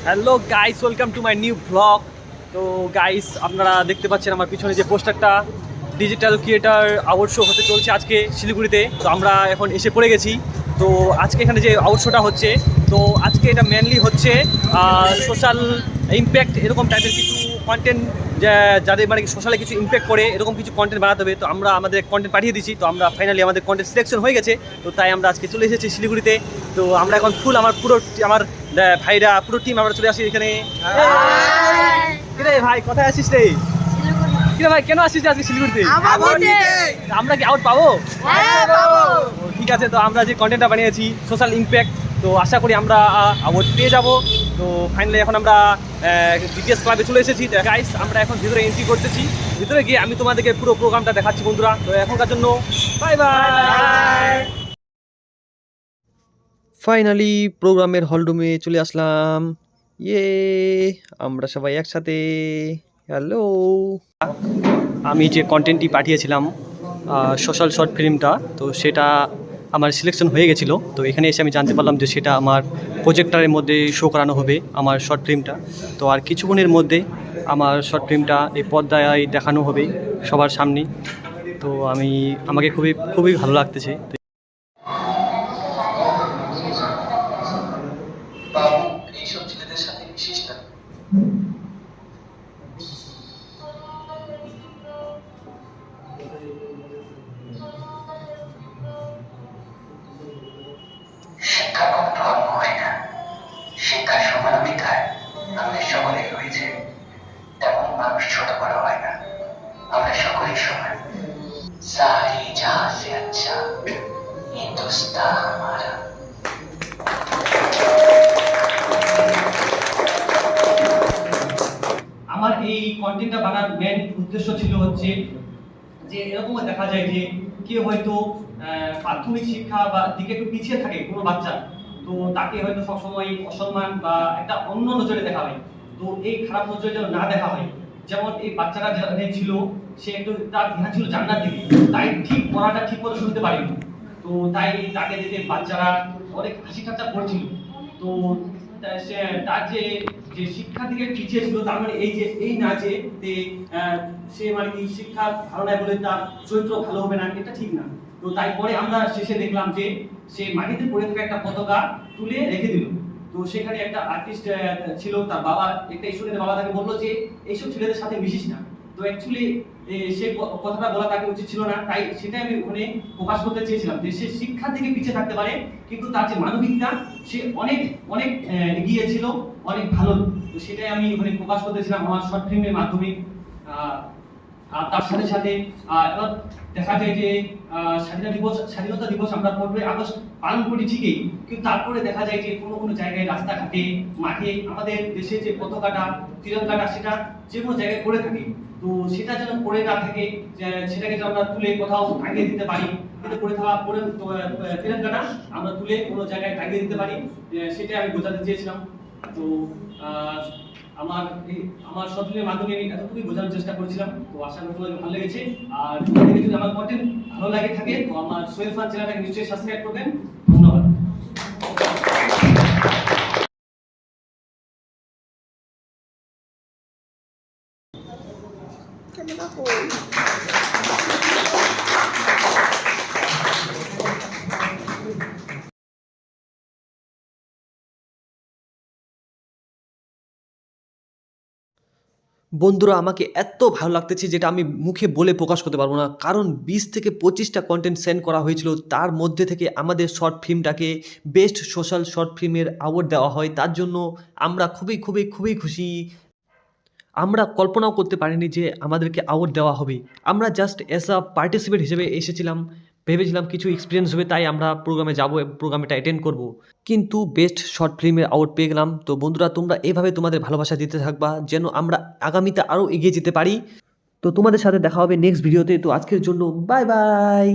Hello guys, welcome to my new blog. তো guys, আপনারা দেখতে পাচ্ছেন আমার পিছনে যে পোস্টারটা, ডিজিটাল ক্রিয়েটার আওয়ার্ড শো হতে চলছে আজকে শিলিগুড়িতে। তো আমরা এখন এসে পড়ে গেছি। তো আজকে এখানে যে আওয়ার্ড শোটা হচ্ছে, তো আজকে এটা মেনলি হচ্ছে সোশ্যাল ইম্প্যাক্ট, এরকম টাইপের কিছু কন্টেন্ট, যাদের মানে সোশ্যালে কিছু ইম্প্যাক্ট করে এরকম কিছু কন্টেন্ট বানাতে হবে। তো আমরা আমাদের কন্টেন্ট পাঠিয়ে দিচ্ছি। তো আমরা ফাইনালি আমাদের কন্টেন্ট সিলেকশন হয়ে গেছে। তো তাই আমরা আজকে চলে এসেছি শিলিগুড়িতে। তো আমরা এখন আমার ভাইরা পুরো টিম আমরা চলে আসি এখানে। কিরে ভাই, কোথায় আসিস রে? কিরে ভাই, কেন আসিস আজকে শিলিগুড়িতে? আমরা কি আউট পাবো? ঠিক আছে, তো আমরা যে কন্টেন্টটা বানিয়েছি সোশ্যাল ইম্প্যাক্ট, তো আশা করি আমরা অ্যাওয়ার্ড পেয়ে যাব। তো ফাইনালি এখন আমরা বিটিএস ক্লাবে চলে এসেছি। গাইস, আমরা এখন ভিতরে এন্ট্রি করতেছি। ভিতরে গিয়ে আমি তোমাদেরকে পুরো প্রোগ্রামটা দেখাচ্ছি বন্ধুরা। তো এখনকার জন্য বাই বাই। ফাইনালি প্রোগ্রামের হলরুমে চলে আসলাম। ইয়ে, আমরা সবাই একসাথে। হ্যালো, আমি যে কন্টেন্টটি পাঠিয়েছিলাম সোশ্যাল শর্ট ফিল্মটা, তো সেটা আমার সিলেকশন হয়ে গেছিলো। তো এখানে এসে আমি জানতে পারলাম যে সেটা আমার প্রজেক্টারের মধ্যে শো করানো হবে আমার শর্ট ফিল্মটা। তো আর কিছুক্ষণের মধ্যে আমার শর্ট ফিল্মটা এই পর্দায় দেখানো হবে সবার সামনে। তো আমাকে খুবই খুবই ভালো লাগতেছে। এইসব ছেলেদের সাথে মিশিস না। শিক্ষা কোনো ধর্ম হয় না, শিক্ষা সমানবিকার। আমাদের সকলেই রয়েছে, তেমন মানুষ ছোট বড় হয় না, আমরা সকলেই সমান। সারি জাহাঁ সে আচ্ছা হিন্দুস্তান হামারা। আমার এই কন্টেন্টটা বানার মেন উদ্দেশ্য ছিল হচ্ছে যে এরকমও দেখা যায় যে কেউ হয়তো প্রাথমিক শিক্ষা বা দিকে একটু পিছিয়ে থাকে কোনো বাচ্চা, তো তাকে হয়তো সবসময় অসম্মান বা একটা অন্য নজরে দেখা হয়। তো এই খারাপ নজরে যেন না দেখা হয়। যেমন এই বাচ্চাটা যেখানে ছিল, সে একটু তার ধ্যান ছিল জান্নার দিকে, তাই ঠিক পড়াটা ঠিক মতো শুনতে পারেনি। তো তাই তাকে দেখে বাচ্চারা অনেক হাসি ঠাট্টা করছিল। তো তার যে যে শিক্ষা থেকে পিছিয়ে ছিল, তার মানে এই যে এই না যে সে মানে কি শিক্ষা ভালো নাই বলে তার চরিত্র ভালো হবে না, এটা ঠিক না। তো তাই পরে আমরা শেষে দেখলাম যে সে মাটিতে পড়ে থাকা একটা পতাকা তুলে রেখে দিল। তো সেখানে একটা আর্টিস্ট ছিল, তার বাবা, একটা স্টুডেন্টের বাবা তাকে বললো যে এইসব ছেলেদের সাথে মিশিস না। তো অ্যাকচুয়ালি সে কথাটা বলা তাকে উচিত ছিল না। তাই সেটাই আমি ওখানে প্রকাশ করতে চেয়েছিলাম যে সে শিক্ষা থেকে পিছিয়ে থাকতে পারে, কিন্তু তার যে মানবিকতা, সে অনেক অনেক এগিয়ে ছিল, অনেক ভালো। তো সেটাই আমি ওখানে প্রকাশ করতেছিলাম আমার শর্ট ফিল্মের মাধ্যমে। আর তার সাথে সাথে এবার দেখা যায় যে স্বাধীনতা দিবস আমরা 15ই আগস্ট পালন করি ঠিকই, কিন্তু তারপরে দেখা যায় যে কোনো কোনো জায়গায় রাস্তাঘাটে, মাঠে আমাদের দেশে যে পতাকাটা, তিরঙ্গাটা, সেটা যে কোনো জায়গায় পড়ে থাকে। তো সেটা যেন পড়ে না থাকে, সেটাকে যেন আমরা তুলে কোথাও টাঙিয়ে দিতে পারি। কিন্তু পড়ে থাকা তিরঙ্গাটা আমরা তুলে কোনো জায়গায় টাঙিয়ে দিতে পারি, সেটাই আমি বোঝাতে চেয়েছিলাম। তো আমার আমার শর্টফিল্মের মাধ্যমে আমি এতটুকুই বোঝানোর চেষ্টা করেছিলাম। তো আশা করি তোমাদের ভালো লেগেছে। আর তোমাদের যদি আমার কন্টেন্ট ভালো লাগে থাকে, তো আমার সোহেল ফান চ্যানেলটাকে নিশ্চয়ই সাবস্ক্রাইব করবেন। ধন্যবাদ। বন্ধুরা, আমাকে এত ভালো লাগতেছে যেটা আমি মুখে বলে প্রকাশ করতে পারবো না। কারণ 20 থেকে 25টা কন্টেন্ট সেন্ড করা হয়েছিল, তার মধ্যে থেকে আমাদের শর্ট ফিল্মটাকে বেস্ট সোশ্যাল শর্ট ফিল্মের অ্যাওয়ার্ড দেওয়া হয়। তার জন্য আমরা খুবই খুবই খুবই খুশি। আমরা কল্পনাও করতে পারিনি যে আমাদেরকে অ্যাওয়ার্ড দেওয়া হবে। আমরা জাস্ট অ্যাজ আ পার্টিসিপেট হিসেবে এসেছিলাম, ভেবেছিলাম কিছু এক্সপিরিয়েন্স হবে, তাই আমরা প্রোগ্রামে যাবো, প্রোগ্রামটা অ্যাটেন্ড করব। কিন্তু বেস্ট শর্ট ফিল্মের অ্যাওয়ার্ড পেয়ে গেলাম। তো বন্ধুরা, তোমরা এভাবে তোমাদের ভালোবাসা দিতে থাকবা যেন আমরা আগামীতে আরও এগিয়ে যেতে পারি। তো তোমাদের সাথে দেখা হবে নেক্সট ভিডিওতে। তো আজকের জন্য বাই বাই।